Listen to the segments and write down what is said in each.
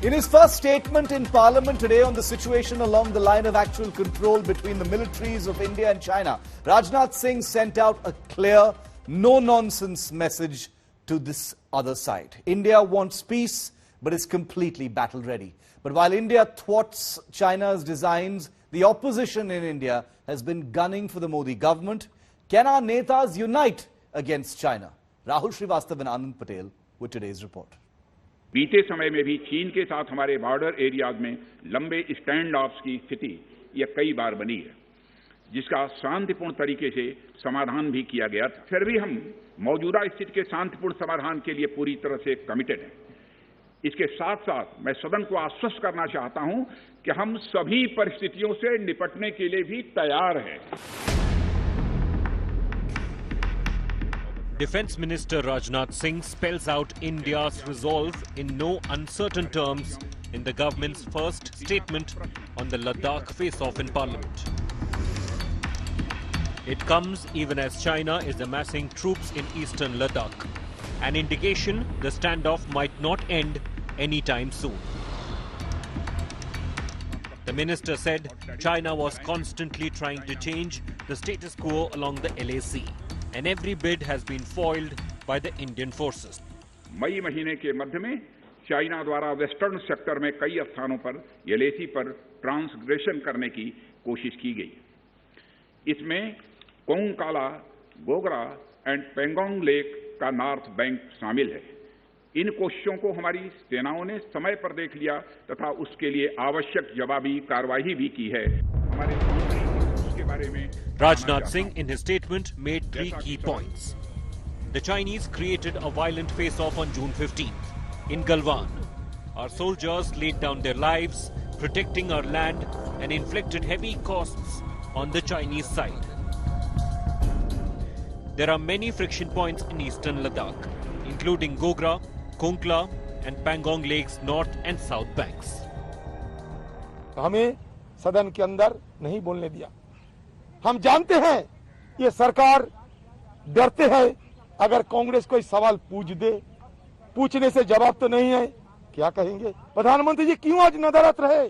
In his first statement in Parliament today on the situation along the line of actual control between the militaries of India and China, Rajnath Singh sent out a clear, no-nonsense message to this other side. India wants peace, but is completely battle-ready. But while India thwarts China's designs, the opposition in India has been gunning for the Modi government. Can our netas unite against China? Rahul Srivastava and Anand Patel with today's report. बीते समय में भी चीन के साथ हमारे border areas में लंबे स्टैंड ऑफ्स की स्थिति यह कई बार बनी है, जिसका शांतिपूर्ण तरीके से समाधान भी किया गया था। फिर भी हम मौजूदा स्थिति के शांतिपूर्ण समाधान के लिए पूरी तरह से कमिटेड हैं। इसके साथ साथ मैं सदन को आश्वस्त करना चाहता हूं कि हम सभी परिस्थितियों से निपटने के लिए भी तैयार हैं। Defence Minister Rajnath Singh spells out India's resolve in no uncertain terms in the government's first statement on the Ladakh face-off in Parliament. It comes even as China is amassing troops in eastern Ladakh, an indication the standoff might not end anytime soon. The minister said China was constantly trying to change the status quo along the LAC, and every bid has been foiled by the Indian forces. मई महीने के मध्य में China द्वारा western sector में कई स्थानों पर LAC पर transgression करने की कोशिश की गई। इसमें कोंगकाला, गोगरा एंड पेंगोंग लेक का नॉर्थ बैंक शामिल है। इन कोशिशों को हमारी सेनाओं ने समय पर देख लिया तथा उसके लिए आवश्यक जवाबी कार्रवाई भी की है। Rajnath Singh in his statement made three key points. The Chinese created a violent face-off on June 15th in Galwan. Our soldiers laid down their lives, protecting our land, and inflicted heavy costs on the Chinese side. There are many friction points in eastern Ladakh, including Gogra, Konkla, and Pangong Lakes north and south banks. हमें सदन के अंदर नहीं बोलने दिया। हम जानते हैं ये सरकार डरते हैं, अगर कांग्रेस कोई सवाल पूछ दे, पूछने से जवाब तो नहीं है, क्या कहेंगे? प्रधानमंत्री जी क्यों आज नदारत रहे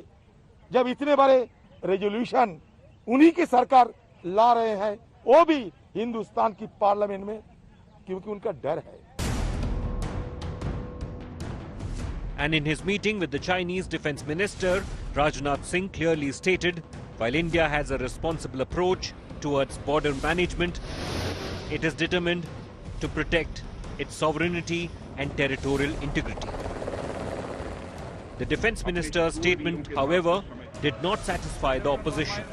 जब इतने बड़े रेजोल्यूशन उन्हीं की सरकार ला रहे हैं, वो भी हिंदुस्तान की पार्लियामेंट में, क्योंकि उनका डर है। And in his meeting with the Chinese Defence Minister, Rajnath Singh clearly stated, while India has a responsible approach towards border management, it is determined to protect its sovereignty and territorial integrity. The Defence Minister's statement, however, did not satisfy the opposition.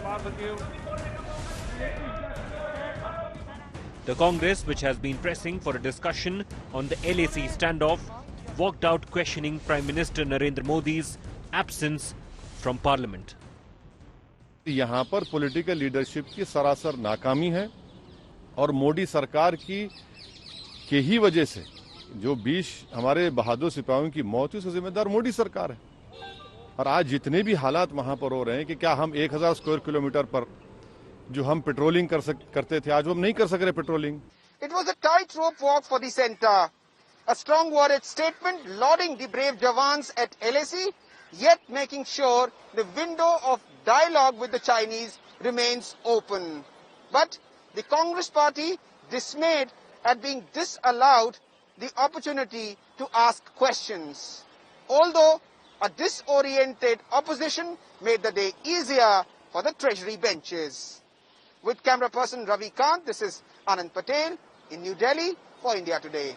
The Congress, which has been pressing for a discussion on the LAC standoff, walked out questioning Prime Minister Narendra Modi's absence from Parliament. यहाँ पर political leadership की सरासर नाकामी है और मोदी सरकार के ही वजह से जो 20 हमारे बहादुर सिपाहियों की मौत हुई, उसका जिम्मेदार मोदी सरकार है। और आज जितने भी हालात वहां पर हो रहे हैं कि क्या हम 1000 स्क्वायर किलोमीटर पर जो हम पेट्रोलिंग करते थे, आज हम नहीं कर सक रहे patrolling. It was a tightrope walk for the centre. A strong worded statement lauding the brave Jawans at LAC, yet making sure the window of dialogue with the Chinese remains open. But the Congress party, dismayed at being disallowed the opportunity to ask questions. Although a disoriented opposition made the day easier for the Treasury benches. With camera person Ravi Kant, this is Anand Patel in New Delhi for India Today.